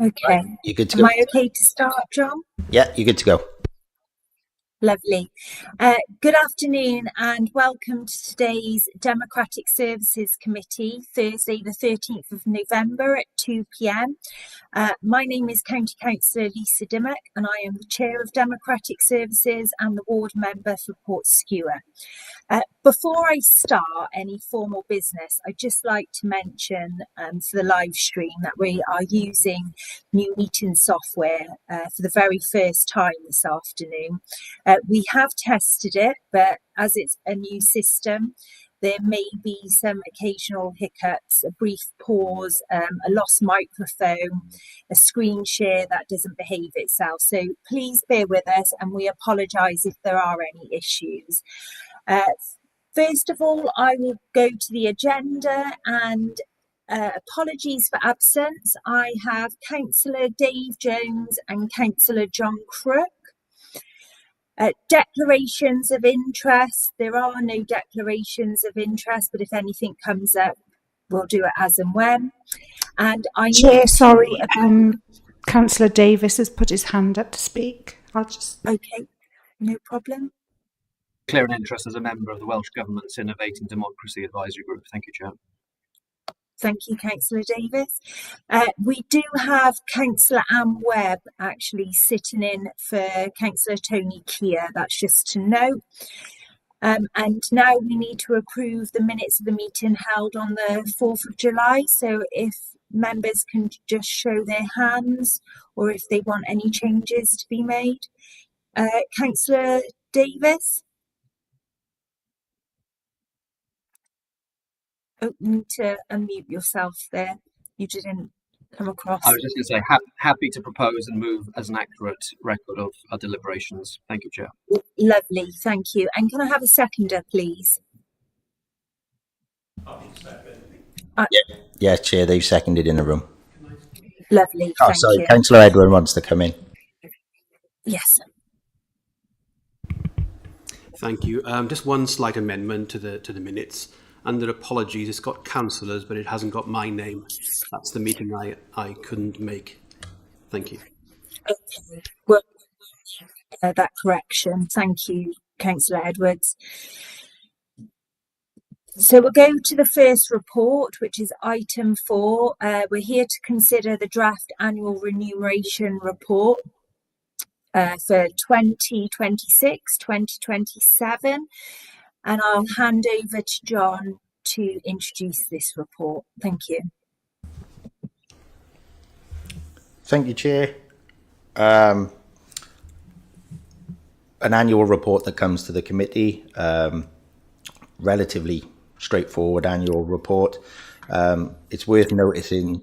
Okay. Right, you good to Am go? I okay to start, John? Yeah, you're good to go. Lovely. Good afternoon and welcome to today's Democratic Services Committee, Thursday the 13th of November at 2 p.m. My name is County Councillor Lisa Dimmock and I am the Chair of Democratic Services and the Ward Member for Port Skewer. Before I start any formal business, I'd just like to mention for the live stream that we are using new meeting software for the very first time this afternoon. We have tested it, but as it's a new system, there may be some occasional hiccups, a brief pause, a lost microphone, a screen share that doesn't behave itself. So please bear with us and we apologise if there are any issues. First of all, I will go to the agenda and apologies for absence. I have Councillor Dave Jones and Councillor John Crook. Declarations of interest. There are no declarations of interest, but if anything comes up, we'll do it as and when. And I Chair, sorry, Councillor Davis has put his hand up to speak. Okay, no problem. Clear an interest as a member of the Welsh Government's Innovating Democracy Advisory Group. Thank you, Chair. Thank you, Councillor Davis. We do have Councillor Anne Webb actually sitting in for Councillor Tony Keir. That's just to note. And now we need to approve the minutes of the meeting held on the 4th of July. So if members can just show their hands or if they want any changes to be made. Councillor Davis? Oh, you need to unmute yourself there. You didn't come across. I was just going to say, happy to propose and move as an accurate record of our deliberations. Thank you, Chair. Lovely, thank you. And can I have a seconder, please? Yeah, Chair, they've seconded in the room. Lovely, Oh, thank sorry, you. Councillor Edward wants to come in. Yes. Thank you. Just one slight amendment to the minutes. Under apologies, it's got councillors, but it hasn't got my name. That's the meeting I couldn't make. Thank you. Okay. Well, that correction. Thank you, Councillor Edwards. So we'll go to the first report, which is item 4. We're here to consider the draft annual remuneration report for 2026-2027. And I'll hand over to John to introduce this report. Thank you. Thank you, Chair. An annual report that comes to the committee, relatively straightforward annual report. It's worth noting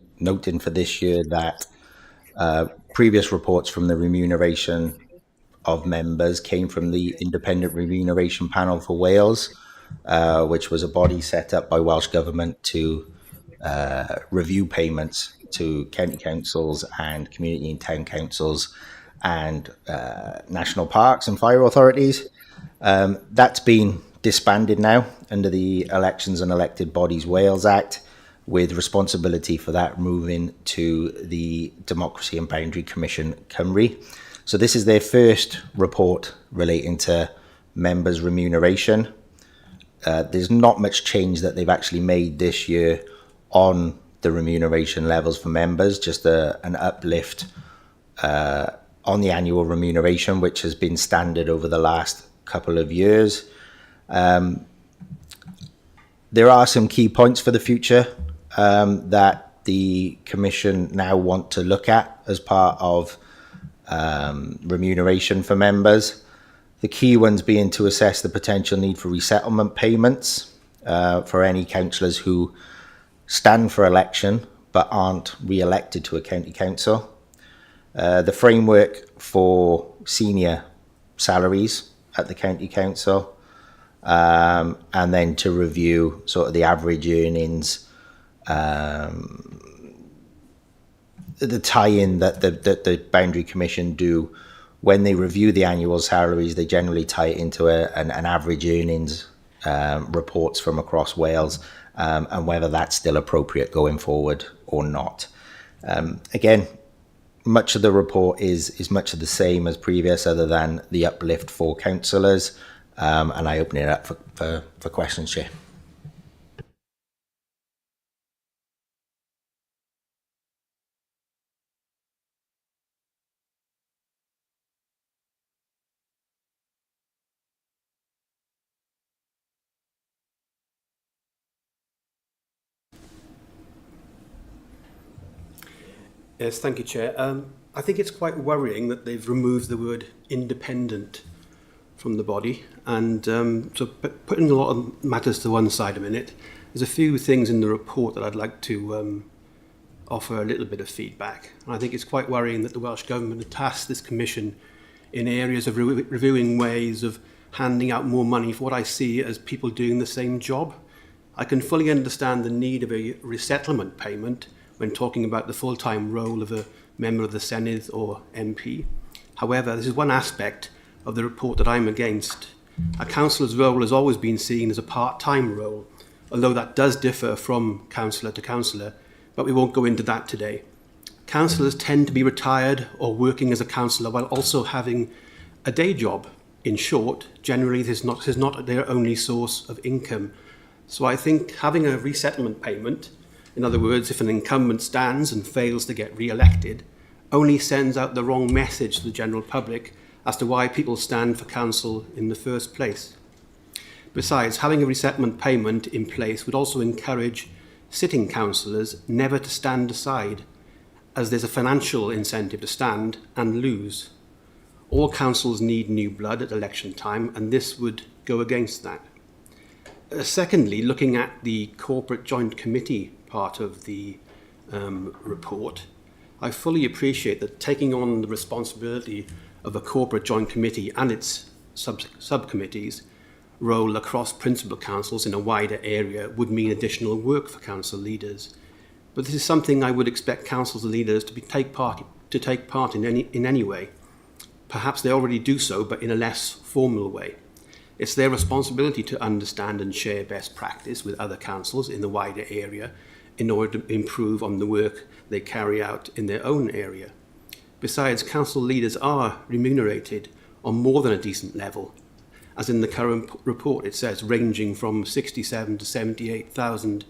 for this year that previous reports from the remuneration of members came from the Independent Remuneration Panel for Wales, which was a body set up by Welsh Government to review payments to county councils and community and town councils and national parks and fire authorities. That's been disbanded now under the Elections and Elected Bodies Wales Act, with responsibility for that moving to the Democracy and Boundary Commission Cymru. So this is their first report relating to members' remuneration. There's not much change that they've actually made this year on the remuneration levels for members, just an uplift on the annual remuneration, which has been standard over the last couple of years. There are some key points for the future that the Commission now want to look at as part of remuneration for members. The key ones being to assess the potential need for resettlement payments for any councillors who stand for election but aren't re-elected to a county council. The framework for senior salaries at the county council, and then to review sort of the average earnings, the tie-in that the Boundary Commission do when they review the annual salaries. They generally tie it into an average earnings reports from across Wales, and whether that's still appropriate going forward or not. Again, much of the report is much of the same as previous, other than the uplift for councillors, and I open it up for questions, Chair. Yes, thank you, Chair. I think it's quite worrying that they've removed the word independent from the body. And so putting a lot of matters to one side a minute, there's a few things in the report that I'd like to offer a little bit of feedback. And I think it's quite worrying that the Welsh Government have tasked this commission in areas of reviewing ways of handing out more money for what I see as people doing the same job. I can fully understand the need of a resettlement payment when talking about the full-time role of a member of the Senedd or MP. However, this is one aspect of the report that I'm against. A councillor's role has always been seen as a part-time role, although that does differ from councillor to councillor, but we won't go into that today. Councillors tend to be retired or working as a councillor while also having a day job. In short, generally this is not their only source of income. So I think having a resettlement payment, in other words, if an incumbent stands and fails to get re-elected, only sends out the wrong message to the general public as to why people stand for council in the first place. Besides, having a resettlement payment in place would also encourage sitting councillors never to stand aside, as there's a financial incentive to stand and lose. All councils need new blood at election time, and this would go against that. Secondly, looking at the corporate joint committee part of the report, I fully appreciate that taking on the responsibility of a corporate joint committee and its subcommittees role across principal councils in a wider area would mean additional work for council leaders. But this is something I would expect council leaders to take part in any way. Perhaps they already do so, but in a less formal way. It's their responsibility to understand and share best practice with other councils in the wider area in order to improve on the work they carry out in their own area. Besides, council leaders are remunerated on more than a decent level, as in the current report it says, ranging from 67 to 78,000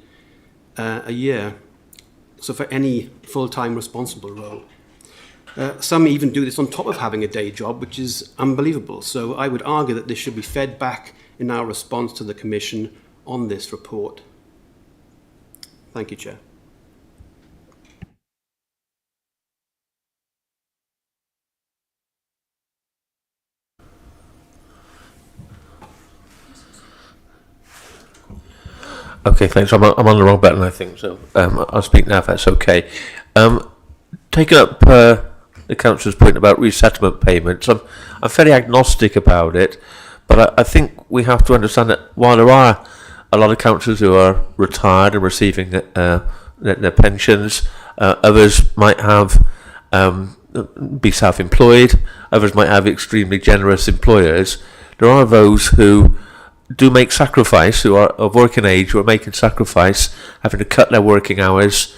a year. So for any full-time responsible role. Some even do this on top of having a day job, which is unbelievable. So I would argue that this should be fed back in our response to the Commission on this report. Thank you, Chair. Okay, thanks. I'm on the wrong button, I think, so I'll speak now if that's okay. Taking up the councillor's point about resettlement payments, I'm fairly agnostic about it, but I think we have to understand that while there are a lot of councillors who are retired and receiving their pensions, others might have be self-employed, others might have extremely generous employers. There are those who do make sacrifice, who are of working age, who are making sacrifice, having to cut their working hours,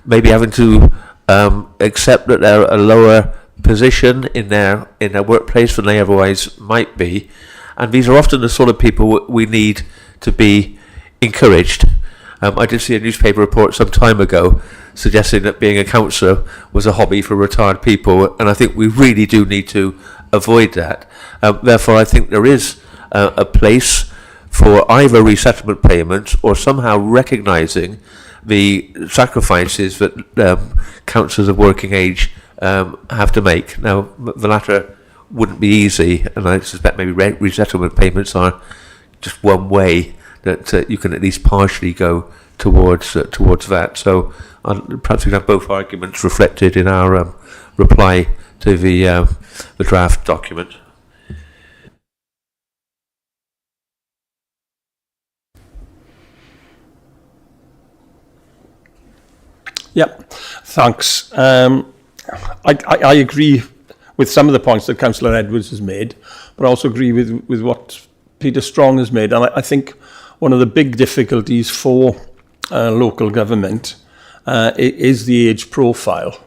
maybe having to accept that they're a lower position in their workplace than they otherwise might be, and these are often the sort of people we need to be encouraged. I did see a newspaper report some time ago suggesting that being a councillor was a hobby for retired people, and I think we really do need to avoid that. Therefore, I think there is a place for either resettlement payments or somehow recognising the sacrifices that councillors of working age have to make. Now, the latter wouldn't be easy, and I suspect maybe resettlement payments are just one way that you can at least partially go towards that. So perhaps we can have both arguments reflected in our reply to the draft document. Yep, thanks. I agree with some of the points that Councillor Edwards has made, but I also agree with what Peter Strong has made. And I think one of the big difficulties for local government is the age profile.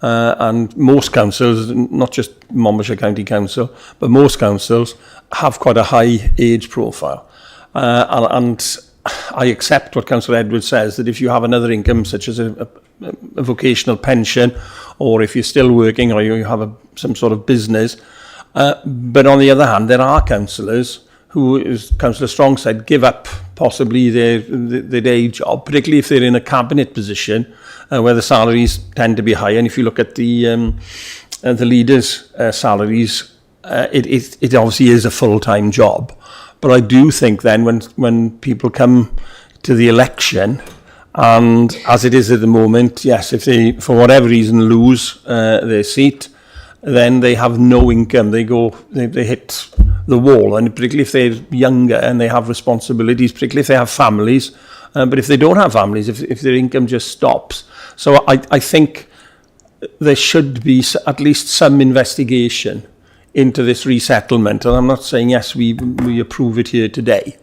And most councils, not just Monmouthshire County Council, but most councils have quite a high age profile. And I accept what Councillor Edwards says, that if you have another income, such as a vocational pension, or if you're still working, or you have some sort of business. But on the other hand, there are councillors who, as Councillor Strong said, give up possibly their day job, particularly if they're in a cabinet position where the salaries tend to be high. And if you look at the leaders' salaries, it obviously is a full-time job. But I do think then when people come to the election, and as it is at the moment, yes, if they, for whatever reason, lose their seat, then they have no income. They hit the wall, and particularly if they're younger and they have responsibilities, particularly if they have families. But if they don't have families, if their income just stops. So I think there should be at least some investigation into this resettlement. And I'm not saying, yes, we approve it here today,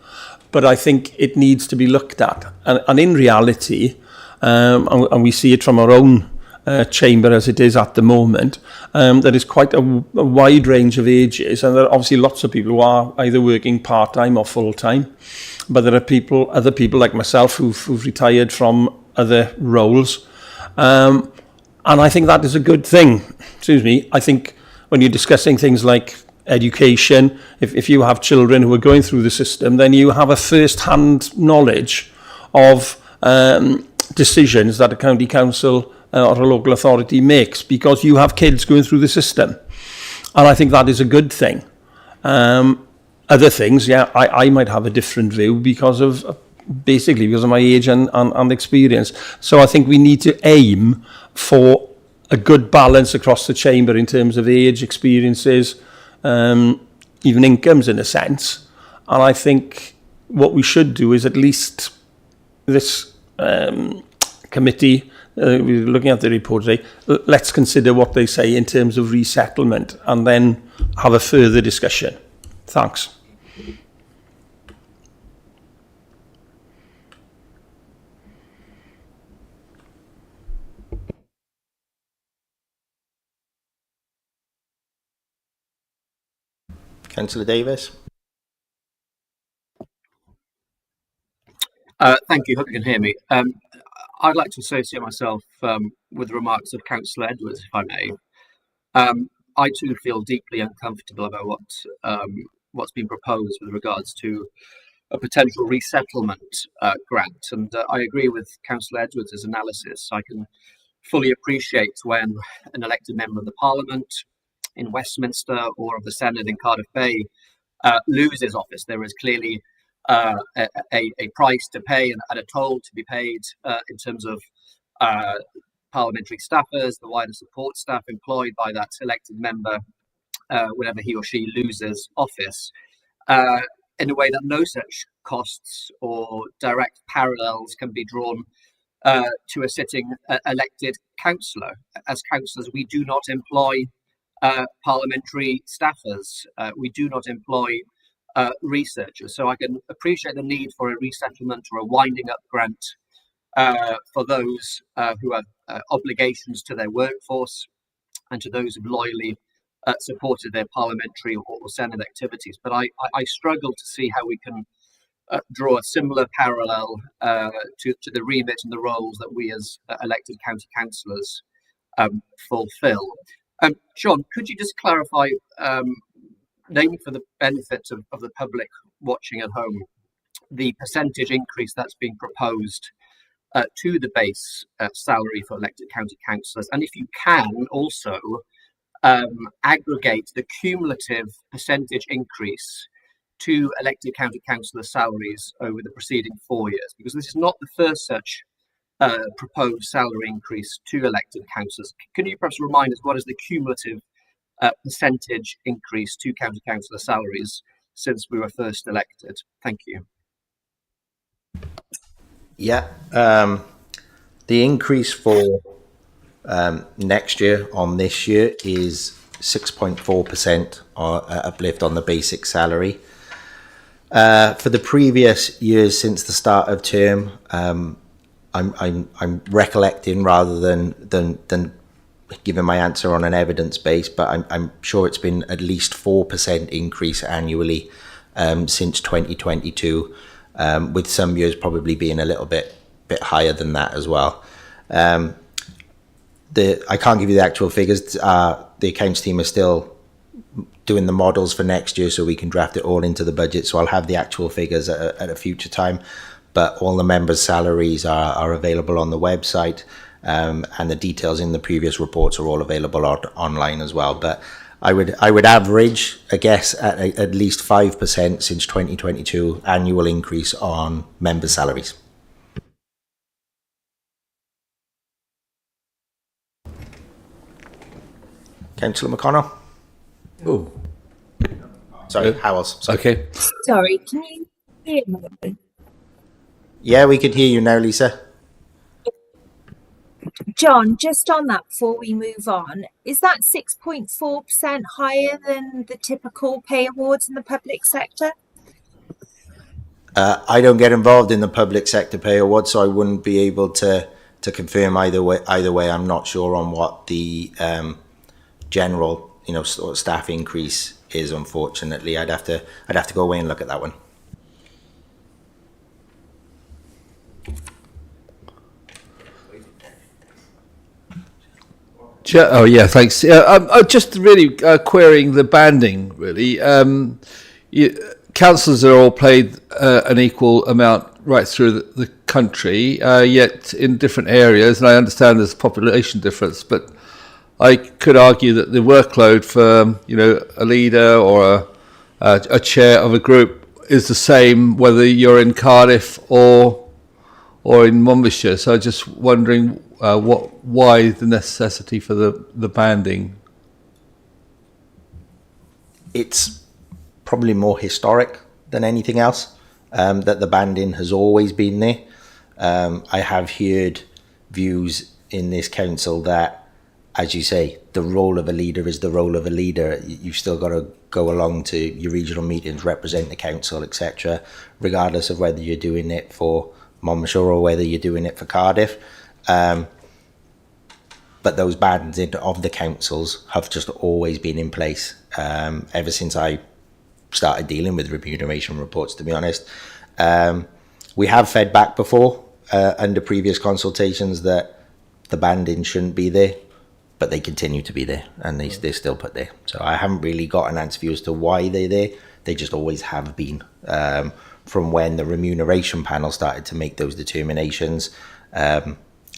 but I think it needs to be looked at. And in reality, and we see it from our own chamber as it is at the moment, there is quite a wide range of ages, and there are obviously lots of people who are either working part-time or full-time, but there are other people like myself who've retired from other roles, and I think that is a good thing. Excuse me. I think when you're discussing things like education, if you have children who are going through the system, then you have a first-hand knowledge of decisions that a county council or a local authority makes, because you have kids going through the system. And I think that is a good thing. Other things, yeah, I might have a different view because of my age and experience. So I think we need to aim for a good balance across the chamber in terms of age, experiences, even incomes in a sense. And I think what we should do is, at least this committee, we're looking at the report today, let's consider what they say in terms of resettlement and then have a further discussion. Thanks. Councillor Davis. Thank you. Hope you can hear me. I'd like to associate myself with the remarks of Councillor Edwards, if I may. I too feel deeply uncomfortable about what's been proposed with regards to a potential resettlement grant, and I agree with Councillor Edwards' analysis. I can fully appreciate when an elected member of the Parliament in Westminster or of the Senate in Cardiff Bay loses office. There is clearly a price to pay and a toll to be paid in terms of parliamentary staffers, the wider support staff employed by that elected member whenever he or she loses office, in a way that no such costs or direct parallels can be drawn to a sitting elected councillor. As councillors, we do not employ parliamentary staffers. We do not employ researchers. So I can appreciate the need for a resettlement or a winding up grant for those who have obligations to their workforce and to those who loyally supported their parliamentary or Senate activities. But I struggle to see how we can draw a similar parallel to the remit and the roles that we as elected county councillors fulfil. John, could you just clarify, namely for the benefit of the public watching at home, the percentage increase that's being proposed to the base salary for elected county councillors, and if you can also aggregate the cumulative percentage increase to elected county councillor salaries over the preceding 4 years, because this is not the first such proposed salary increase to elected councillors. Can you perhaps remind us what is the cumulative percentage increase to county councillor salaries since we were first elected? Thank you. Yeah, The increase for next year on this year is 6.4% uplift on the basic salary. For the previous years since the start of term, I'm recollecting rather than giving my answer on an evidence base, but I'm sure it's been at least 4% increase annually since 2022, with some years probably being a little bit higher than that as well. I can't give you the actual figures. The accounts team is still doing the models for next year, so we can draft it all into the budget. So I'll have the actual figures at a future time. But all the members' salaries are available on the website, and the details in the previous reports are all available online as well. But I would average, I guess, at least 5% since 2022 annual increase on members' salaries. Councillor McConnell. Oh, Sorry, Howells. Sorry. okay. Sorry, can you hear me? Yeah, we can hear you now, Lisa. John, just on that before we move on, is that 6.4% higher than the typical pay awards in the public sector? I don't get involved in the public sector pay award, so I wouldn't be able to confirm either way. I'm not sure on what the general, sort of staff increase is. Unfortunately, I'd have to go away and look at that one. Oh yeah, thanks. I'm just really querying the banding. Really, councillors are all paid an equal amount right through the country, yet in different areas. And I understand there's a population difference, but I could argue that the workload for a leader or a chair of a group is the same whether you're in Cardiff or in Monmouthshire. So I'm just wondering why the necessity for the banding. It's probably more historic than anything else, that the banding has always been there. I have heard views in this council that, as you say, the role of a leader is the role of a leader. You've still got to go along to your regional meetings, represent the council, etc., regardless of whether you're doing it for Monmouthshire or whether you're doing it for Cardiff. But those bandings of the councils have just always been in place ever since I started dealing with remuneration reports, to be honest. We have fed back before under previous consultations that the banding shouldn't be there, but they continue to be there, and they're still put there. So I haven't really got an answer for you as to why they're there. They just always have been, from when the remuneration panel started to make those determinations, and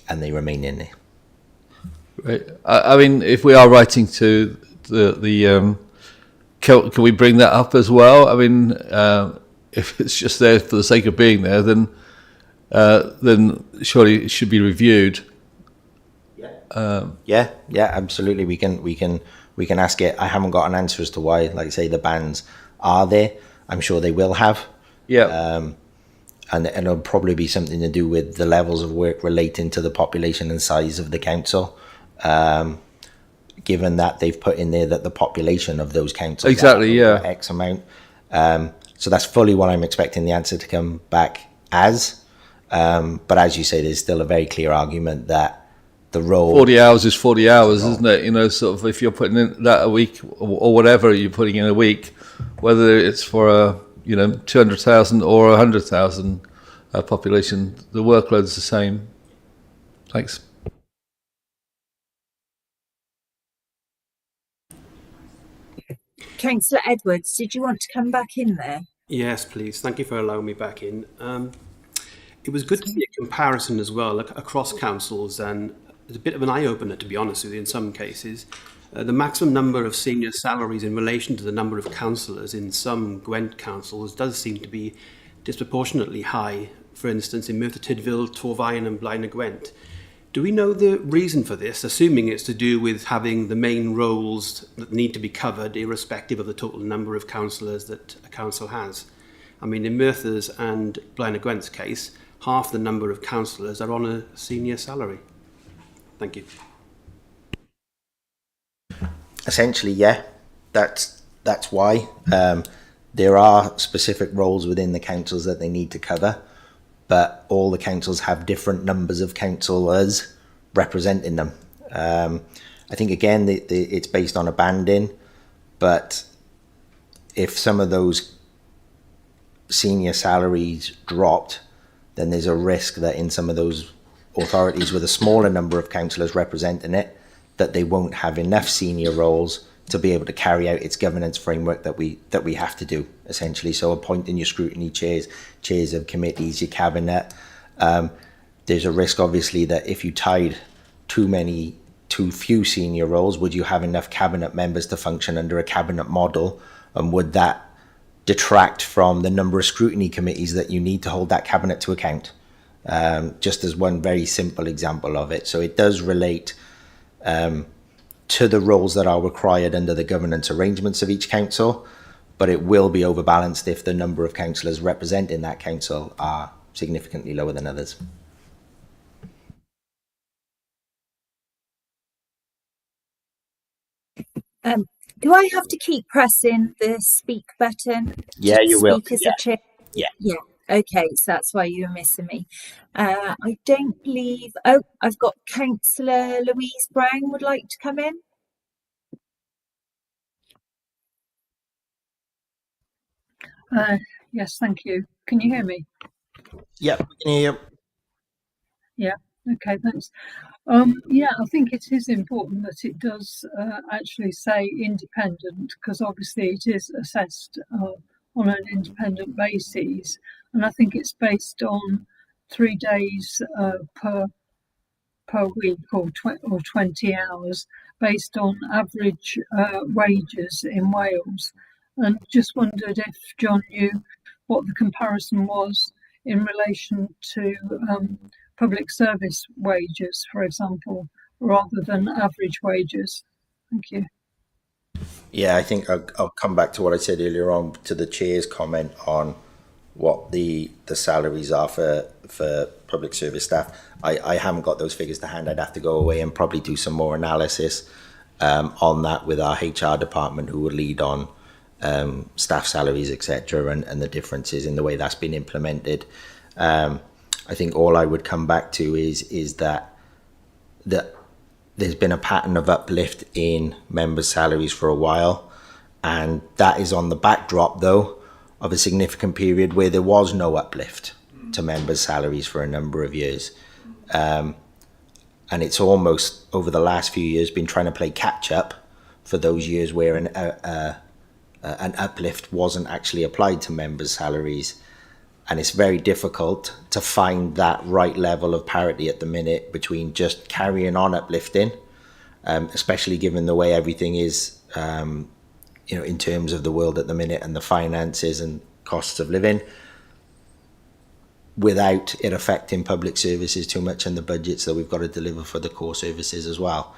they remain in there. Right. I mean, if we are writing to the can we bring that up as well? I mean, if it's just there for the sake of being there, then surely it should be reviewed. Yeah, absolutely. We can ask it. I haven't got an answer as to why, like I say, the bands are there. I'm sure they will have. Yeah. And it'll probably be something to do with the levels of work relating to the population and size of the council. Given that they've put in there that the population of those councils X amount. So that's fully what I'm expecting the answer to come back as. But as you say, there's still a very clear argument that the role 40 hours is 40 hours, isn't it? Sort of if you're putting in that a week or whatever you're putting in a week, whether it's for a 200,000 or 100,000 population, the workload is the same. Thanks. Councillor Edwards, did you want to come back in there? Yes, please. Thank you for allowing me back in. It was good to see a comparison as well across councils, and it's a bit of an eye-opener, to be honest with you, in some cases. The maximum number of senior salaries in relation to the number of councillors in some Gwent councils does seem to be disproportionately high. For instance, in Merthyr Tydfil, Torfaen and Blaen y Gwent. Do we know the reason for this, assuming it's to do with having the main roles that need to be covered irrespective of the total number of councillors that a council has? I mean, in Merthyr's and Blaen y Gwent's case, half the number of councillors are on a senior salary? Thank you. Essentially, yeah, that's why. There are specific roles within the councils that they need to cover, but all the councils have different numbers of councillors representing them. I think, again, it's based on a banding, but if some of those senior salaries dropped, then there's a risk that in some of those authorities with a smaller number of councillors representing it, that they won't have enough senior roles to be able to carry out its governance framework that we have to do, essentially. So appointing your scrutiny chairs of committees, your cabinet. There's a risk, obviously, that if you tied too few senior roles, would you have enough cabinet members to function under a cabinet model? And would that detract from the number of scrutiny committees that you need to hold that cabinet to account? Just as one very simple example of it. So it does relate to the roles that are required under the governance arrangements of each council, but it will be overbalanced if the number of councillors representing that council are significantly lower than others. Do I have to keep pressing the speak button? Yeah, you will. Speak as a chair? Yeah. Okay, so that's why you were missing me. I don't believe. Oh, I've got Councillor Louise Brown would like to come in. Yes, thank you. Can you hear me? Yeah, we can hear you. Yeah. Okay, thanks. Yeah, I think it is important that it does actually say independent, because obviously it is assessed on an independent basis, and I think it's based on 3 days per week or 20 hours, based on average wages in Wales. And just wondered if John knew what the comparison was in relation to public service wages, for example, rather than average wages. Thank you. Yeah, I think I'll come back to what I said earlier on to the chair's comment on what the salaries are for public service staff. I haven't got those figures to hand. I'd have to go away and probably do some more analysis on that with our HR department, who will lead on staff salaries, etc., and the differences in the way that's been implemented. I think all I would come back to is that there's been a pattern of uplift in members' salaries for a while, and that is on the backdrop, though, of a significant period where there was no uplift to members' salaries for a number of years. And it's almost, over the last few years, been trying to play catch-up for those years where an uplift wasn't actually applied to members' salaries. And it's very difficult to find that right level of parity at the minute between just carrying on uplifting, especially given the way everything is, in terms of the world at the minute and the finances and costs of living, without it affecting public services too much and the budgets that we've got to deliver for the core services as well.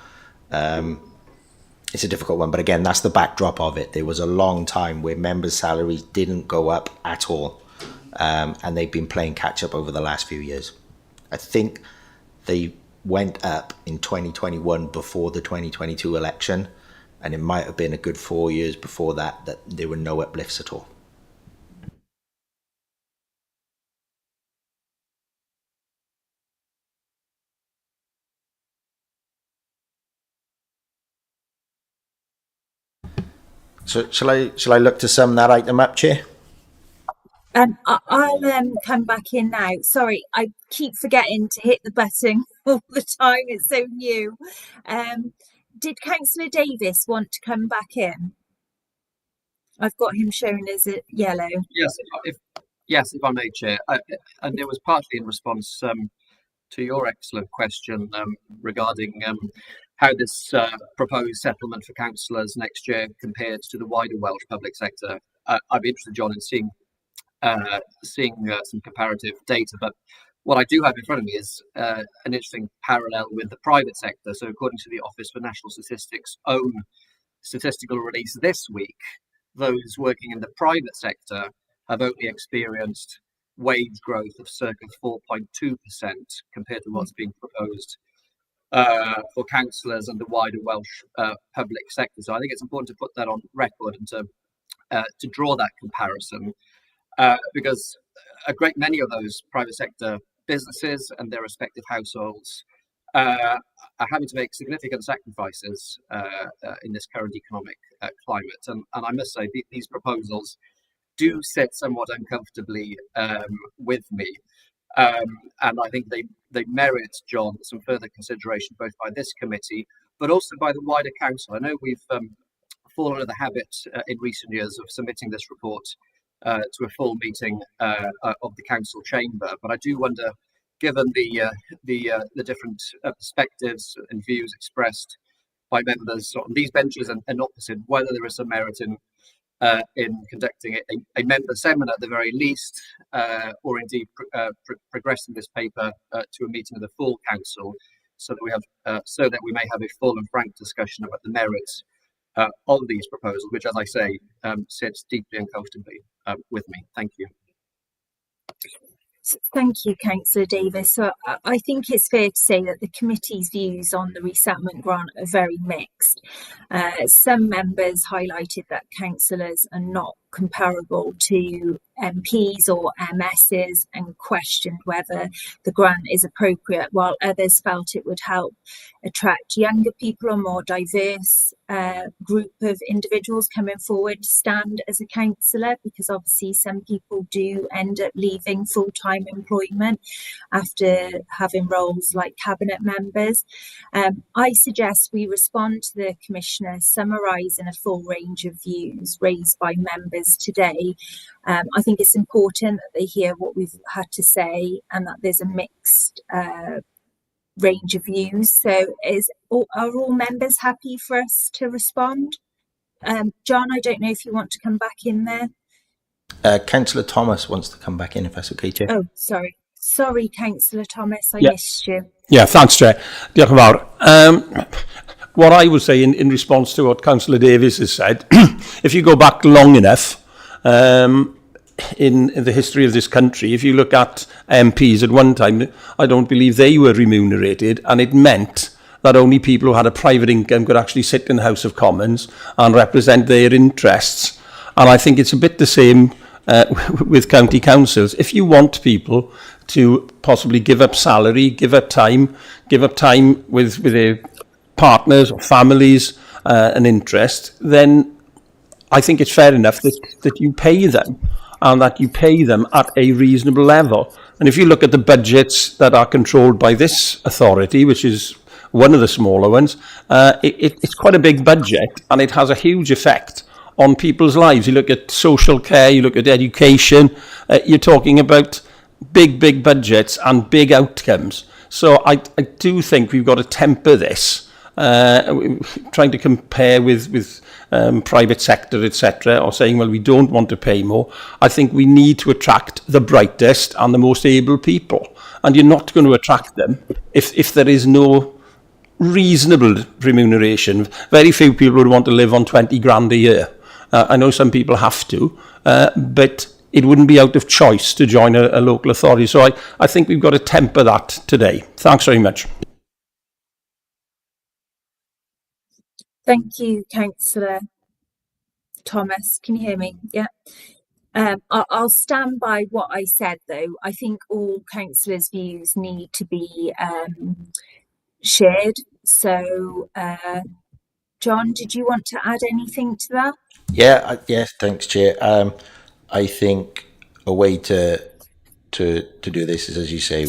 It's a difficult one, but again, that's the backdrop of it. There was a long time where members' salaries didn't go up at all. And they've been playing catch up over the last few years. I think they went up in 2021 before the 2022 election, and it might have been a good 4 years before that there were no uplifts at all. So shall I look to sum that item up, Chair? I'll come back in now. Sorry, I keep forgetting to hit the button all the time. It's so new. Did Councillor Davis want to come back in? I've got him shown as a yellow. Yes, if I may, Chair. And it was partly in response to your excellent question regarding how this proposed settlement for councillors next year compares to the wider Welsh public sector. I'd be interested, John, in seeing some comparative data, but what I do have in front of me is an interesting parallel with the private sector. So according to the Office for National Statistics' own statistical release this week, those working in the private sector have only experienced wage growth of circa 4.2% compared to what's being proposed for councillors and the wider Welsh public sector. So I think it's important to put that on record and to draw that comparison, because a great many of those private sector businesses and their respective households are having to make significant sacrifices in this current economic climate. And I must say, these proposals do sit somewhat uncomfortably with me. And I think they merit, John, some further consideration both by this committee, but also by the wider council. I know we've fallen into the habit in recent years of submitting this report to a full meeting of the council chamber, but I do wonder, given the different perspectives and views expressed by members on these benches and opposite, whether there is some merit in conducting a member seminar at the very least, or indeed progressing this paper to a meeting of the full council, so that we may have a full and frank discussion about the merits of these proposals, which, as I say, sits deeply and comfortably with me. Thank you. Thank you, Councillor Davis. So I think it's fair to say that the committee's views on the resettlement grant are very mixed. Some members highlighted that councillors are not comparable to MPs or MSs and questioned whether the grant is appropriate, while others felt it would help attract younger people or more diverse group of individuals coming forward to stand as a councillor, because obviously some people do end up leaving full-time employment after having roles like cabinet members. I suggest we respond to the Commissioner summarising a full range of views raised by members today. I think it's important that they hear what we've had to say and that there's a mixed range of views. So are all members happy for us to respond? John, I don't know if you want to come back in there. Councillor Thomas wants to come back in, if that's okay, Chair. Oh, sorry. Sorry, Councillor Thomas, I missed you. Yeah, thanks, Chair. Diolch yn fawr. What I would say in response to what Councillor Davis has said, if you go back long enough in the history of this country, if you look at MPs at one time, I don't believe they were remunerated, and it meant that only people who had a private income could actually sit in the House of Commons and represent their interests. And I think it's a bit the same with county councils. If you want people to possibly give up salary, give up time with their partners or families and interest, then I think it's fair enough that you pay them, and that you pay them at a reasonable level. And if you look at the budgets that are controlled by this authority, which is one of the smaller ones, it's quite a big budget, and it has a huge effect on people's lives. You look at social care, you look at education, you're talking about big budgets and big outcomes. So I do think we've got to temper this, trying to compare with private sector, etc., or saying, well, we don't want to pay more. I think we need to attract the brightest and the most able people, and you're not going to attract them if there is no reasonable remuneration. Very few people would want to live on 20 grand a year. I know some people have to, but it wouldn't be out of choice to join a local authority. So I think we've got to temper that today. Thanks very much. Thank you, Councillor Thomas. Can you hear me? Yeah. I'll stand by what I said, though. I think all councillors' views need to be shared. So, John, did you want to add anything to that? Yes, thanks, Chair. I think a way to do this is, as you say,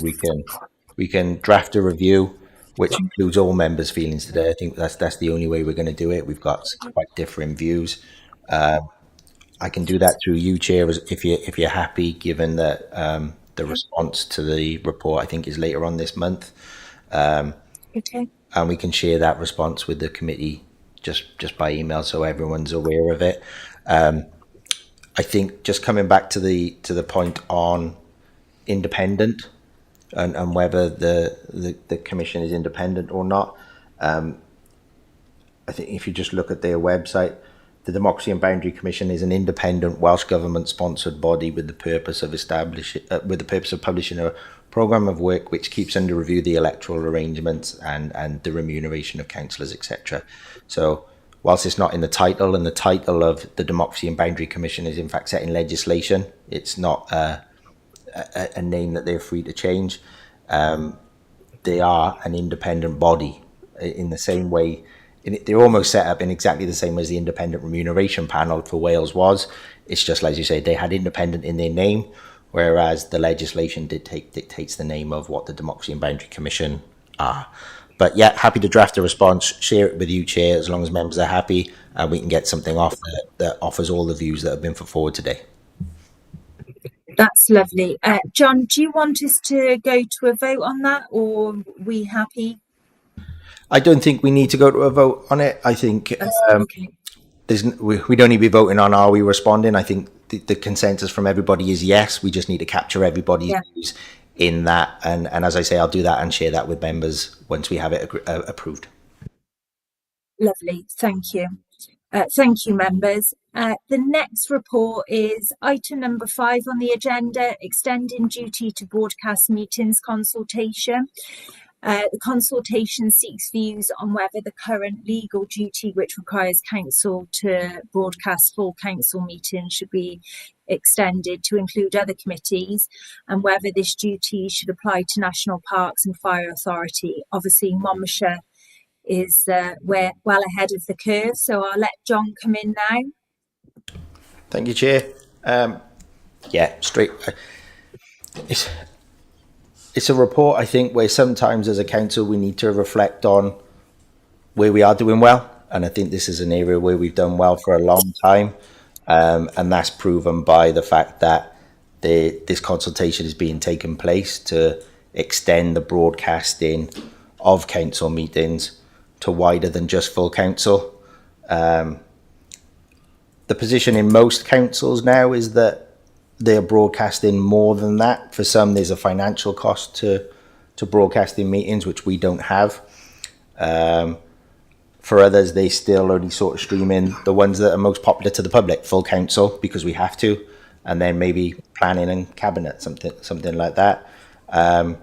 we can draft a review which includes all members' feelings today. I think that's the only way we're going to do it. We've got quite different views. I can do that through you, Chair, if you're happy, given that the response to the report, I think, is later on this month. Okay. And we can share that response with the committee just by email, so everyone's aware of it. I think just coming back to the point on independent and whether the commission is independent or not. I think if you just look at their website, the Democracy and Boundary Commission is an independent Welsh government-sponsored body with the purpose of publishing a programme of work which keeps under review the electoral arrangements and the remuneration of councillors, etc. So, whilst it's not in the title, and the title of the Democracy and Boundary Commission is in fact set in legislation, it's not a name that they're free to change. They are an independent body in the same way. They're almost set up in exactly the same way as the Independent Remuneration Panel for Wales was. It's just, like you say, they had independent in their name, whereas the legislation dictates the name of what the Democracy and Boundary Commission are. But yeah, happy to draft a response, share it with you, Chair, as long as members are happy, and we can get something off that offers all the views that have been put forward today. That's lovely. John, do you want us to go to a vote on that, or are we happy? I don't think we need to go to a vote on it. I think Okay. we don't need to be voting on are we responding. I think the consensus from everybody is yes. We just need to capture everybody's views in that. And as I say, I'll do that and share that with members once we have it approved. Lovely. Thank you. Thank you, members. The next report is item number 5 on the agenda, extending duty to broadcast meetings consultation. The consultation seeks views on whether the current legal duty which requires council to broadcast full council meetings should be extended to include other committees, and whether this duty should apply to National Parks and Fire Authority. Obviously, Monmouthshire is we're well ahead of the curve, so I'll let John come in now. Thank you, Chair. It's a report, I think, where sometimes as a council we need to reflect on where we are doing well, and I think this is an area where we've done well for a long time, and that's proven by the fact that this consultation is being taken place to extend the broadcasting of council meetings to wider than just full council. The position in most councils now is that they're broadcasting more than that. For some, there's a financial cost to broadcasting meetings, which we don't have. For others, they still only sort of stream in the ones that are most popular to the public, full council, because we have to, and then maybe planning and cabinet, something like that. I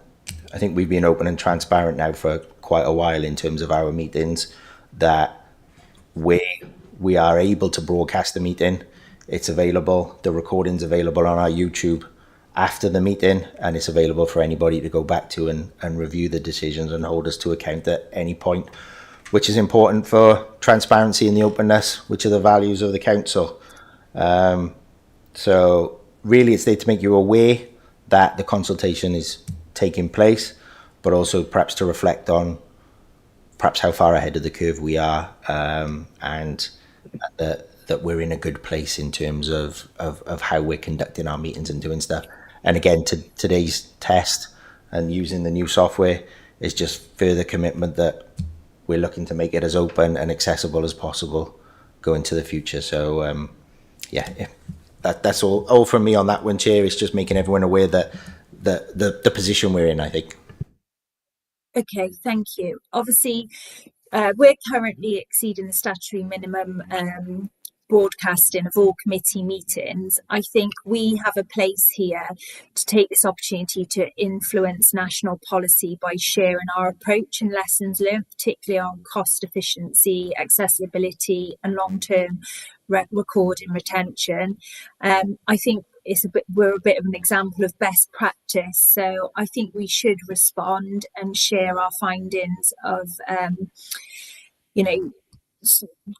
think we've been open and transparent now for quite a while in terms of our meetings, that we are able to broadcast the meeting. It's available, the recording's available on our YouTube after the meeting, and it's available for anybody to go back to and review the decisions and hold us to account at any point, which is important for transparency and the openness, which are the values of the council. So really it's there to make you aware that the consultation is taking place, but also perhaps to reflect on perhaps how far ahead of the curve we are, and that we're in a good place in terms of how we're conducting our meetings and doing stuff. And again, today's test and using the new software is just further commitment that we're looking to make it as open and accessible as possible going to the future. So that's all from me on that one, Chair. It's just making everyone aware that the position we're in, I think. Okay, thank you. Obviously, we're currently exceeding the statutory minimum broadcasting of all committee meetings. I think we have a place here to take this opportunity to influence national policy by sharing our approach and lessons learned, particularly on cost efficiency, accessibility and long-term recording retention. I think we're a bit of an example of best practice, so I think we should respond and share our findings of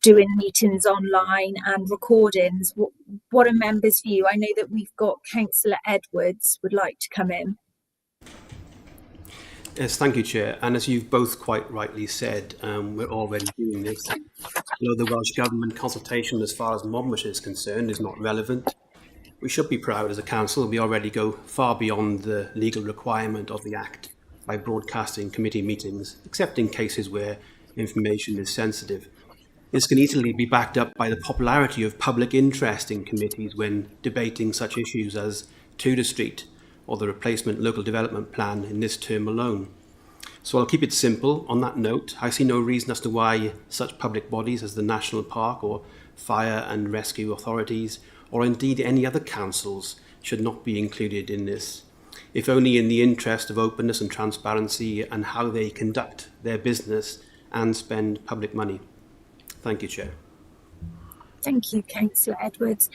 doing meetings online and recordings. What a members' view? I know that we've got Councillor Edwards would like to come in. Yes, thank you, Chair. And as you've both quite rightly said, we're already doing this. Although the Welsh Government consultation, as far as Monmouthshire is concerned, is not relevant, we should be proud as a council. We already go far beyond the legal requirement of the Act by broadcasting committee meetings, except in cases where information is sensitive. This can easily be backed up by the popularity of public interest in committees when debating such issues as Tudor Street or the replacement local development plan in this term alone. So I'll keep it simple. On that note, I see no reason as to why such public bodies as the National Park or fire and rescue authorities, or indeed any other councils, should not be included in this, if only in the interest of openness and transparency and how they conduct their business and spend public money. Thank you, Chair. Thank you, Councillor Edwards.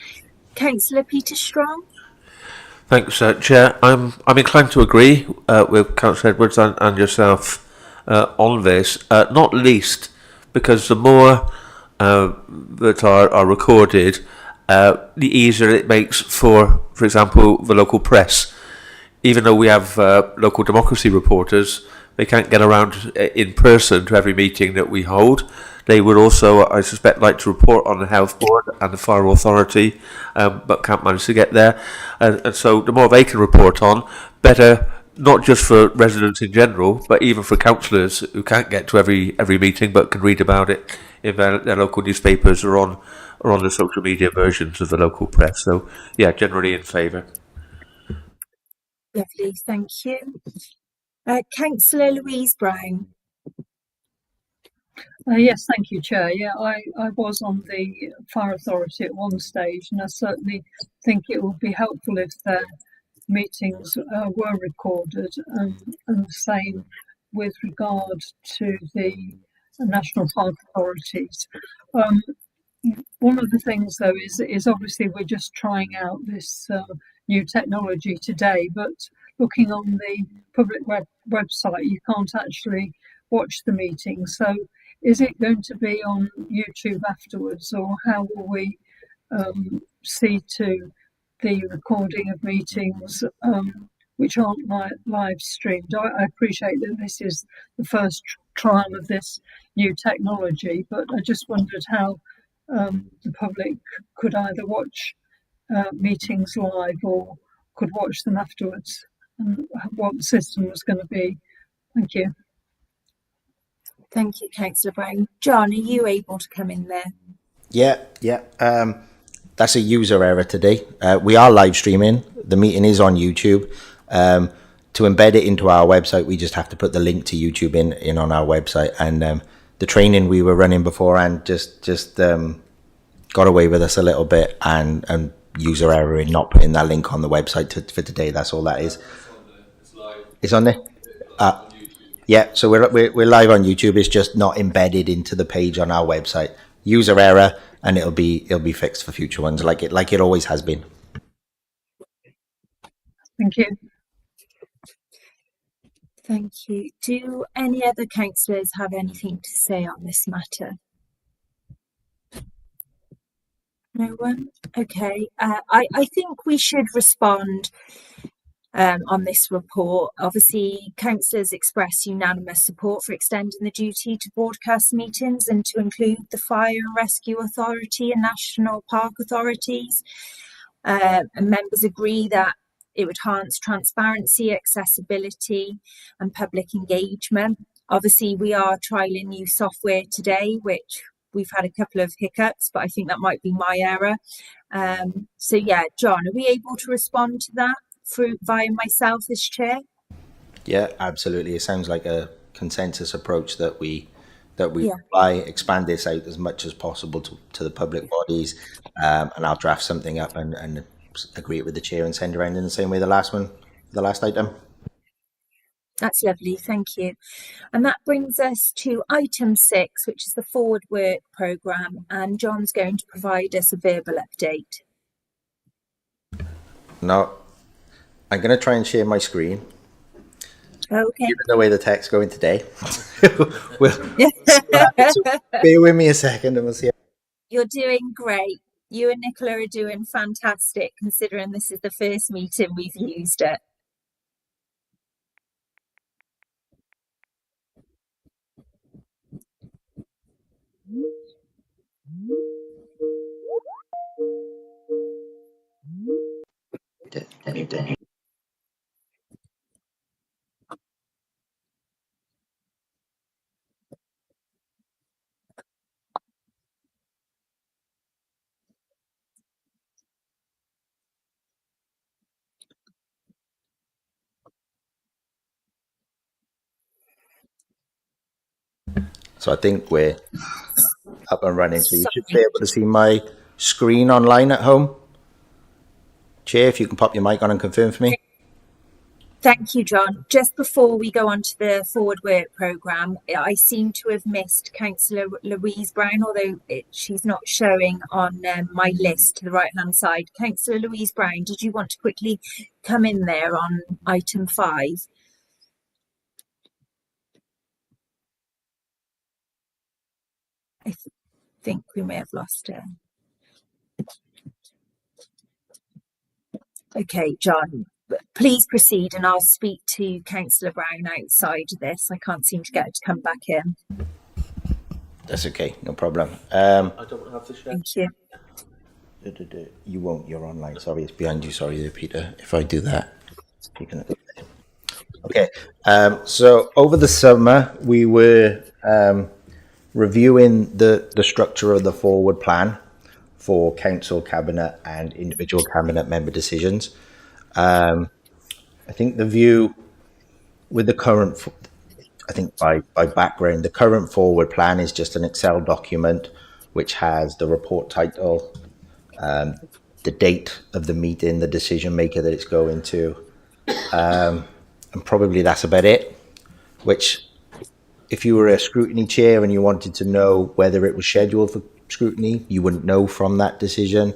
Councillor Peter Strong? Thanks, Chair. I'm inclined to agree with Councillor Edwards and yourself on this, not least because the more that are recorded, the easier it makes for example, the local press. Even though we have local democracy reporters, they can't get around in person to every meeting that we hold. They would also, I suspect, like to report on the health board and the fire authority, but can't manage to get there. And so the more they can report on, better, not just for residents in general, but even for councillors who can't get to every meeting but can read about it in their local newspapers or on the social media versions of the local press. So, yeah, generally in favour. Lovely, thank you. Councillor Louise Brown? Yes, thank you, Chair. Yeah, I was on the fire authority at one stage, and I certainly think it would be helpful if their meetings were recorded, and the same with regard to the national park authorities. One of the things, though, is obviously we're just trying out this new technology today, but looking on the public website, you can't actually watch the meeting. So is it going to be on YouTube afterwards, or how will we see to the recording of meetings which aren't live streamed? I appreciate that this is the first trial of this new technology, but I just wondered how the public could either watch meetings live or could watch them afterwards, and what the system was going to be. Thank you. Thank you, Councillor Brown. John, are you able to come in there? Yeah. That's a user error today. We are live streaming. The meeting is on YouTube. To embed it into our website, we just have to put the link to YouTube in on our website. And the training we were running beforehand just got away with us a little bit, and user error in not putting that link on the website for today. That's all that is. It's on there. Yeah, so we're live on YouTube. It's just not embedded into the page on our website. User error, and it'll be fixed for future ones, like it always has been. Thank you. Thank you. Do any other councillors have anything to say on this matter? No one? Okay. I think we should respond on this report. Obviously, councillors express unanimous support for extending the duty to broadcast meetings and to include the Fire and Rescue Authority and National Park authorities. And members agree that it would enhance transparency, accessibility and public engagement. Obviously, we are trialling new software today, which we've had a couple of hiccups, but I think that might be my error. So yeah, John, are we able to respond to that via myself as chair? Yeah, absolutely. It sounds like a consensus approach that we expand this out as much as possible to the public bodies, and I'll draft something up and agree it with the chair and send around in the same way the last item. That's lovely, thank you. And that brings us to item 6, which is the forward work programme, and John's going to provide us a verbal update. No, I'm going to try and share my screen. Okay. Given the way the tech's going today, bear with me a second and we'll see. You're doing great. You and Nicola are doing fantastic, considering this is the first meeting we've used it. So I think we're up and running. So you should be able to see my screen online at home. Chair, if you can pop your mic on and confirm for me. Thank you, John. Just before we go on to the forward work programme, I seem to have missed Councillor Louise Brown, although she's not showing on my list to the right-hand side. Councillor Louise Brown, did you want to quickly come in there on item 5? I think we may have lost her. Okay, John, please proceed and I'll speak to Councillor Brown outside of this. I can't seem to get her to come back in. That's okay, no problem. I don't have the share. Thank you. You won't, you're online. Sorry, it's behind you. Sorry there, Peter. If I do that. Okay, so over the summer, we were reviewing the structure of the forward plan for council, cabinet and individual cabinet member decisions. I think the view with the current, I think by background, the current forward plan is just an Excel document which has the report title, the date of the meeting, the decision maker that it's going to, and probably that's about it. Which, if you were a scrutiny chair and you wanted to know whether it was scheduled for scrutiny, you wouldn't know from that decision.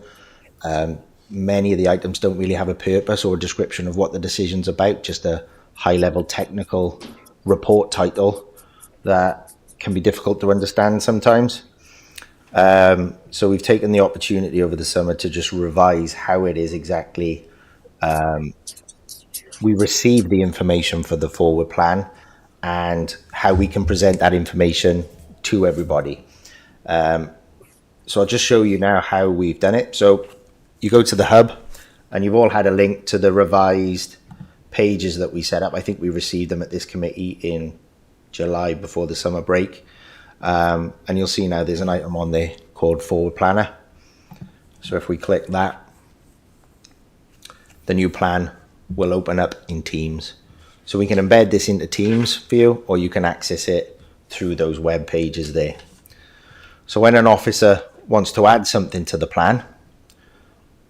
Many of the items don't really have a purpose or a description of what the decision's about, just a high-level technical report title that can be difficult to understand sometimes. So we've taken the opportunity over the summer to just revise how it is exactly we receive the information for the forward plan and how we can present that information to everybody. So I'll just show you now how we've done it. So you go to the hub and you've all had a link to the revised pages that we set up. I think we received them at this committee in July before the summer break. And you'll see now there's an item on there called Forward Planner. So if we click that, the new plan will open up in Teams. So we can embed this into Teams view, or you can access it through those web pages there. So when an officer wants to add something to the plan,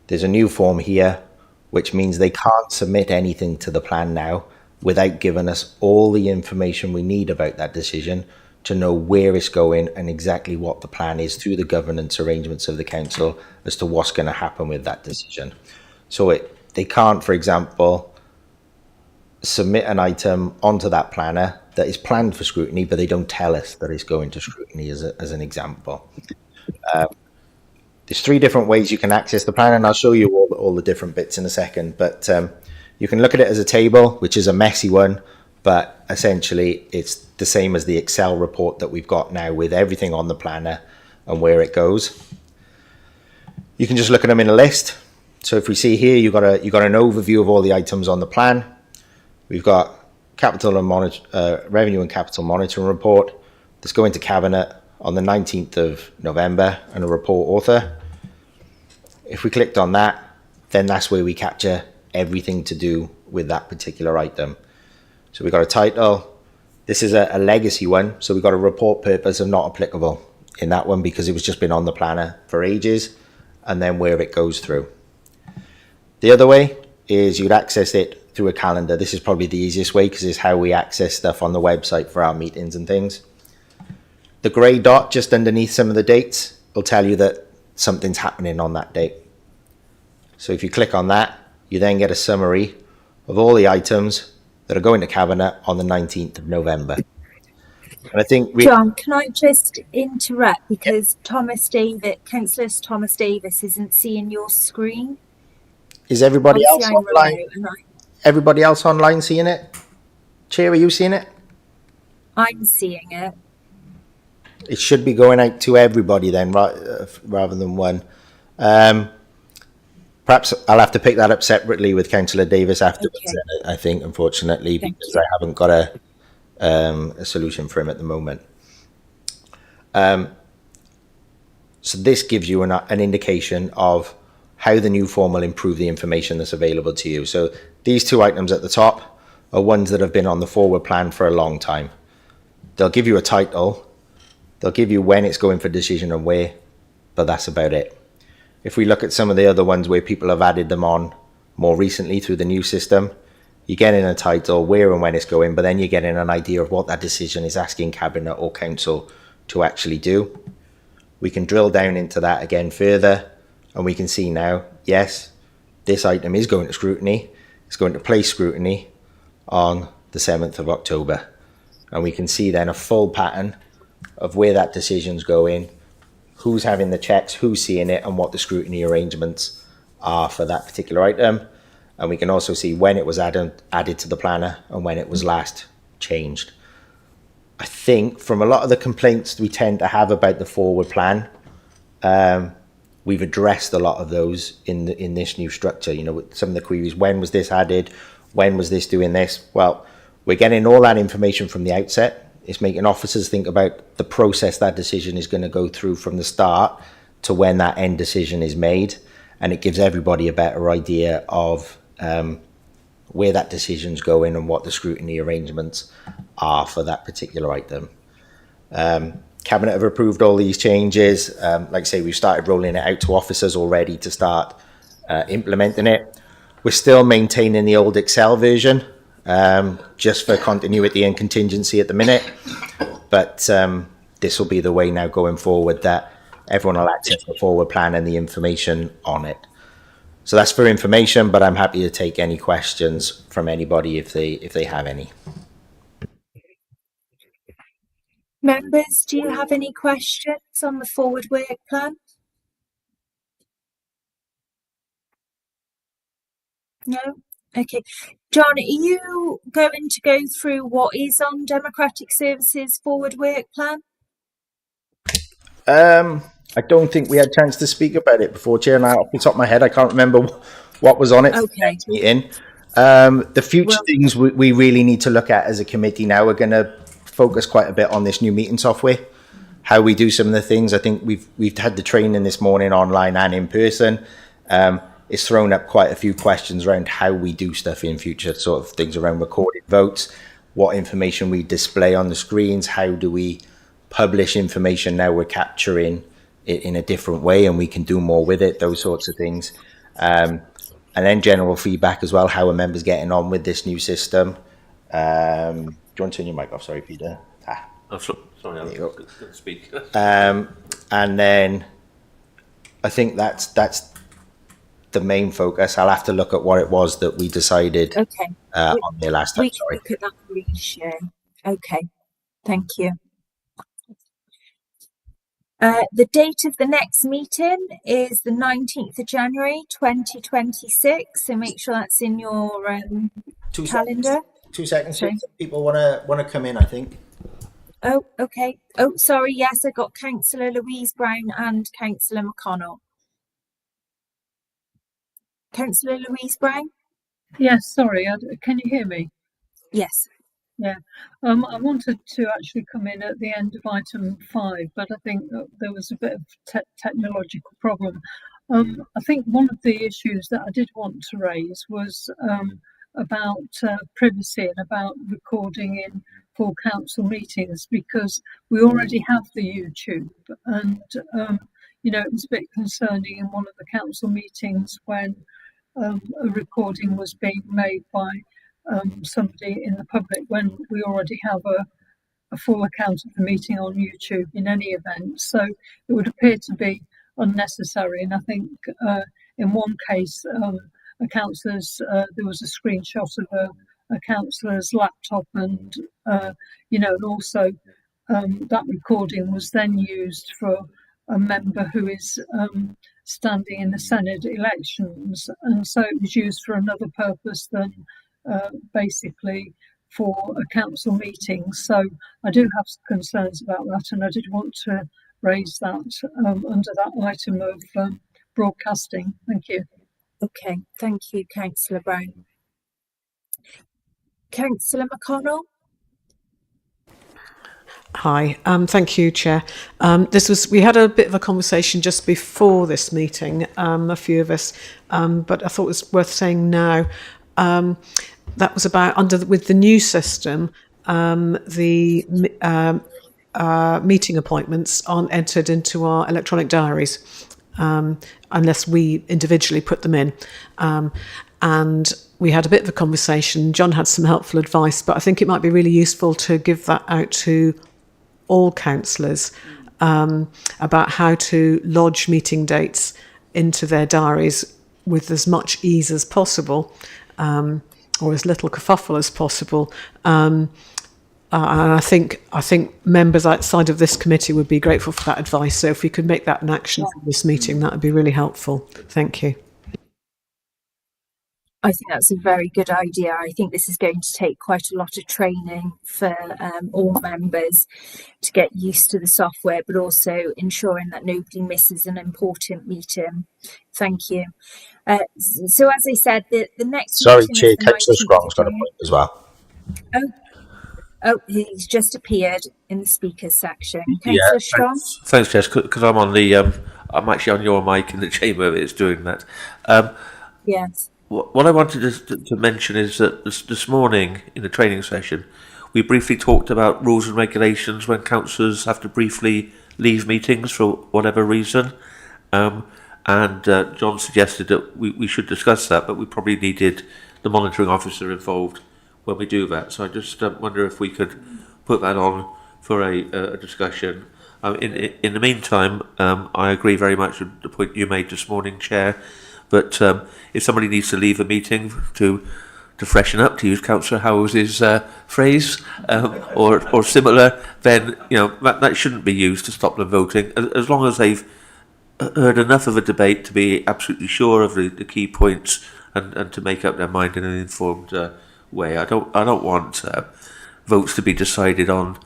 there's a new form here, which means they can't submit anything to the plan now without giving us all the information we need about that decision to know where it's going and exactly what the plan is through the governance arrangements of the council as to what's going to happen with that decision. So they can't, for example, submit an item onto that planner that is planned for scrutiny, but they don't tell us that it's going to scrutiny as an example. There's 3 different ways you can access the plan, and I'll show you all the different bits in a second. But you can look at it as a table, which is a messy one, but essentially it's the same as the Excel report that we've got now with everything on the planner and where it goes. You can just look at them in a list. So if we see here, you've got an overview of all the items on the plan. We've got capital and revenue and capital monitoring report that's going to cabinet on the 19th of November and a report author. If we clicked on that, then that's where we capture everything to do with that particular item. So we've got a title. This is a legacy one. So we've got a report purpose of not applicable in that one because it was just been on the planner for ages, and then where it goes through. The other way is you'd access it through a calendar. This is probably the easiest way because it's how we access stuff on the website for our meetings and things. The grey dot just underneath some of the dates will tell you that something's happening on that date. So if you click on that, you then get a summary of all the items that are going to cabinet on the 19th of November. And I think John, can I just interrupt because Councillor Thomas Davis isn't seeing your screen. Is everybody Obviously, else online? Everybody else online seeing it? Chair, are you seeing it? I'm seeing it. It should be going out to everybody then, rather than one. Perhaps I'll have to pick that up separately with Councillor Davis afterwards. Okay. I think, unfortunately, because I haven't got a solution for him at the moment. So this gives you an indication of how the new form will improve the information that's available to you. So these 2 items at the top are ones that have been on the forward plan for a long time. They'll give you a title, They'll give you when it's going for decision and where, but that's about it. If we look at some of the other ones where people have added them on more recently through the new system, you're getting a title, where and when it's going, but then you're getting an idea of what that decision is asking Cabinet or Council to actually do. We can drill down into that again further, and we can see now, yes, this item is going to scrutiny. It's going to place scrutiny on the 7th of October. And we can see then a full pattern of where that decision's going, who's having the checks, who's seeing it, and what the scrutiny arrangements are for that particular item. And we can also see when it was added to the planner and when it was last changed. I think from a lot of the complaints we tend to have about the forward plan, we've addressed a lot of those in this new structure. You know, with some of the queries, when was this added? When was this doing this? Well, we're getting all that information from the outset. It's making officers think about the process that decision is going to go through from the start to when that end decision is made. And it gives everybody a better idea of where that decision's going and what the scrutiny arrangements are for that particular item. Cabinet have approved all these changes. Like I say, we've started rolling it out to officers already to start implementing it. We're still maintaining the old Excel version, just for continuity and contingency at the minute. But this will be the way now going forward that everyone will access the forward plan and the information on it. So that's for information, but I'm happy to take any questions from anybody if they have any. Members, do you have any questions on the forward work plan? No? Okay. John, are you going to go through what is on Democratic Services forward work plan? I don't think we had a chance to speak about it before, Chair. Now, off the top of my head, I can't remember what was on it for the next meeting. The future things we really need to look at as a committee now, we're going to focus quite a bit on this new meeting software, how we do some of the things. I think we've had the training this morning online and in person. It's thrown up quite a few questions around how we do stuff in future, sort of things around recorded votes, what information we display on the screens, how do we publish information now we're capturing it in a different way and we can do more with it, those sorts of things. And then general feedback as well, how are members getting on with this new system? Do you want to turn your mic off? Sorry, Peter. Oh, sorry, I was going to speak. And then I think that's the main focus. I'll have to look at what it was that we decided on the last time. We can look at that ratio. Okay, thank you. The date of the next meeting is the 19th of January 2026, so make sure that's in your calendar. 2 seconds. Sorry. People want to come in, I think. Oh, okay. Oh, sorry. Yes, I got Councillor Louise Brown and Councillor McConnell. Councillor Louise Brown? Yes, sorry. Can you hear me? Yes. Yeah. I wanted to actually come in at the end of item 5, but I think there was a bit of technological problem. I think one of the issues that I did want to raise was about privacy and about recording in full council meetings, because we already have the YouTube, and it was a bit concerning in one of the council meetings when a recording was being made by somebody in the public, when we already have a full account of the meeting on YouTube in any event. So it would appear to be unnecessary. And I think in one case, a councillor's, there was a screenshot of a councillor's laptop, and and also that recording was then used for a member who is standing in the Senate elections, and so it was used for another purpose than basically for a council meeting. So I do have concerns about that, and I did want to raise that under that item of broadcasting. Thank you. Okay, thank you, Councillor Brown. Councillor McConnell? Hi, thank you, Chair. We had a bit of a conversation just before this meeting, a few of us, but I thought it was worth saying now. That was about with the new system, the meeting appointments aren't entered into our electronic diaries, unless we individually put them in. And we had a bit of a conversation. John had some helpful advice, but I think it might be really useful to give that out to all councillors, about how to lodge meeting dates into their diaries with as much ease as possible, or as little kerfuffle as possible. And I think members outside of this committee would be grateful for that advice. So if we could make that an action for this meeting, that would be really helpful. Thank you. I think that's a very good idea. I think this is going to take quite a lot of training for all members to get used to the software, but also ensuring that nobody misses an important meeting. Thank you. So as I said, the next Sorry, meeting Chair, is the Councillor 19th Strong's of got a June. point as well. Oh, he's just appeared in the speakers section. Yeah, Councillor Strong? thanks, Jess, because I'm on the, I'm actually on your mic in the chamber. It's doing that. Yes. What I wanted to mention is that this morning in the training session, we briefly talked about rules and regulations when councillors have to briefly leave meetings for whatever reason. And John suggested that we should discuss that, but we probably needed the monitoring officer involved when we do that. So I just wonder if we could put that on for a discussion. In the meantime, I agree very much with the point you made this morning, Chair. But if somebody needs to leave a meeting to freshen up, to use Councillor Howes' phrase, or similar, then that shouldn't be used to stop them voting. As long as they've heard enough of a debate to be absolutely sure of the key points and to make up their mind in an informed way. I don't want votes to be decided on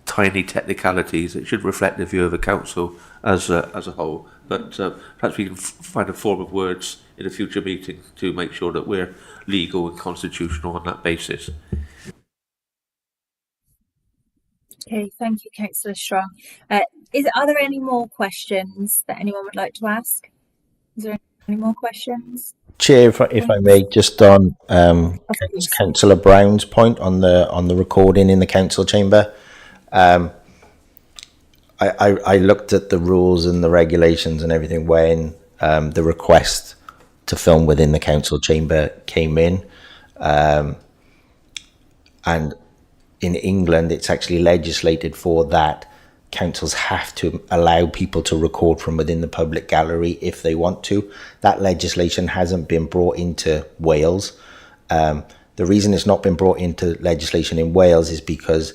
tiny technicalities. It should reflect the view of the council as a whole. But perhaps we can find a form of words in a future meeting to make sure that we're legal and constitutional on that basis. Okay, thank you, Councillor Strong. Are there any more questions that anyone would like to ask? Is there any more questions? Chair, if I may, just on Councillor Brown's point on the recording in the council chamber. I looked at the rules and the regulations and everything when the request to film within the council chamber came in. And in England, it's actually legislated for that. Councils have to allow people to record from within the public gallery if they want to. That legislation hasn't been brought into Wales. The reason it's not been brought into legislation in Wales is because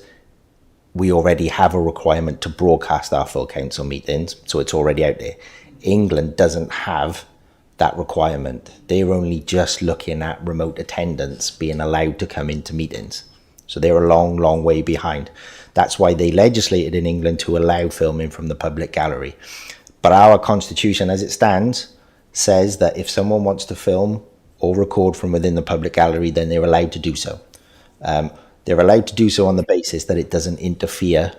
we already have a requirement to broadcast our full council meetings, so it's already out there. England doesn't have that requirement. They're only just looking at remote attendance being allowed to come into meetings. So they're a long, long way behind. That's why they legislated in England to allow filming from the public gallery. But our constitution, as it stands, says that if someone wants to film or record from within the public gallery, then they're allowed to do so. They're allowed to do so on the basis that it doesn't interfere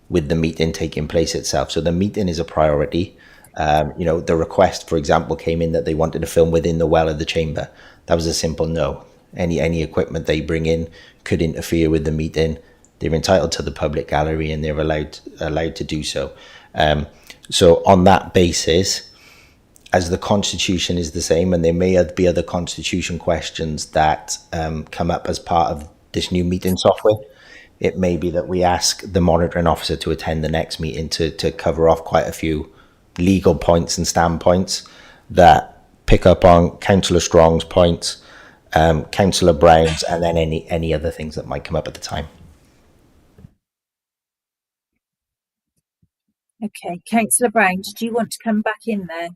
with the meeting taking place itself. So the meeting is a priority. The request, for example, came in that they wanted to film within the well of the chamber. That was a simple no. Any equipment they bring in could interfere with the meeting. They're entitled to the public gallery and they're allowed to do so. So on that basis, as the constitution is the same, and there may be other constitution questions that come up as part of this new meeting software, it may be that we ask the monitoring officer to attend the next meeting to cover off quite a few legal points and standpoints that pick up on Councillor Strong's points, Councillor Brown's, and then any other things that might come up at the time. Okay, Councillor Brown, did you want to come back in there?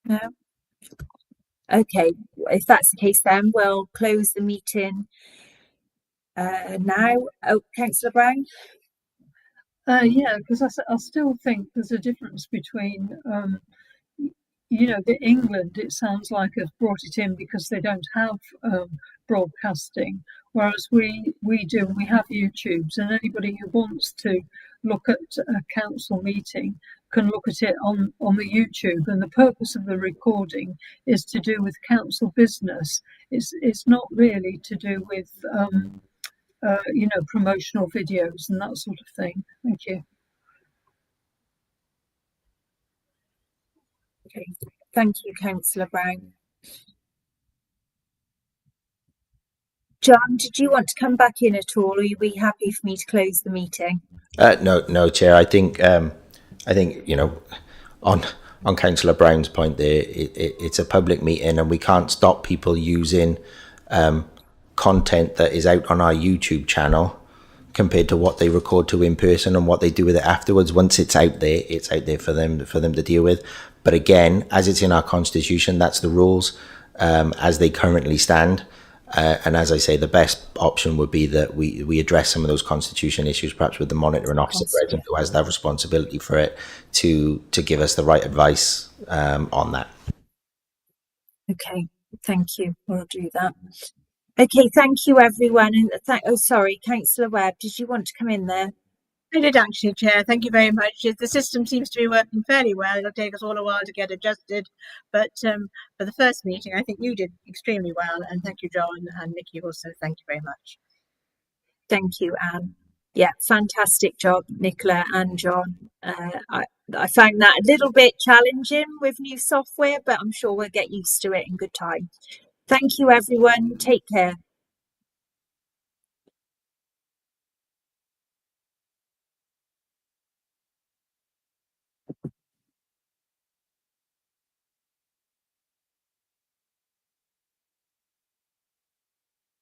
No? Okay, if that's the case, then we'll close the meeting now. Oh, Councillor Brown? Yeah, because I still think there's a difference between, the England, it sounds like have brought it in because they don't have broadcasting, whereas we do, and we have YouTubes, and anybody who wants to look at a council meeting can look at it on the YouTube, and the purpose of the recording is to do with council business. It's not really to do with promotional videos and that sort of thing. Thank you. Okay, thank you, Councillor Brown. John, did you want to come back in at all, or are we happy for me to close the meeting? No, Chair. I think on Councillor Brown's point there, it's a public meeting, and we can't stop people using content that is out on our YouTube channel compared to what they record to in person and what they do with it afterwards. Once it's out there for them to deal with. But again, as it's in our constitution, that's the rules as they currently stand. And as I say, the best option would be that we address some of those constitution issues, perhaps with the monitoring officer present who has that responsibility for it to give us the right advice on that. Okay, thank you. We'll do that. Okay, thank you, everyone. And sorry, Councillor Webb, did you want to come in there? I did actually, Chair. Thank you very much. The system seems to be working fairly well. It'll take us all a while to get adjusted, but for the first meeting, I think you did extremely well. And thank you, John, and Nikki also. Thank you very much. Thank you, Anne. Yeah, fantastic job, Nicola and John. I found that a little bit challenging with new software, but I'm sure we'll get used to it in good time. Thank you, everyone. Take care.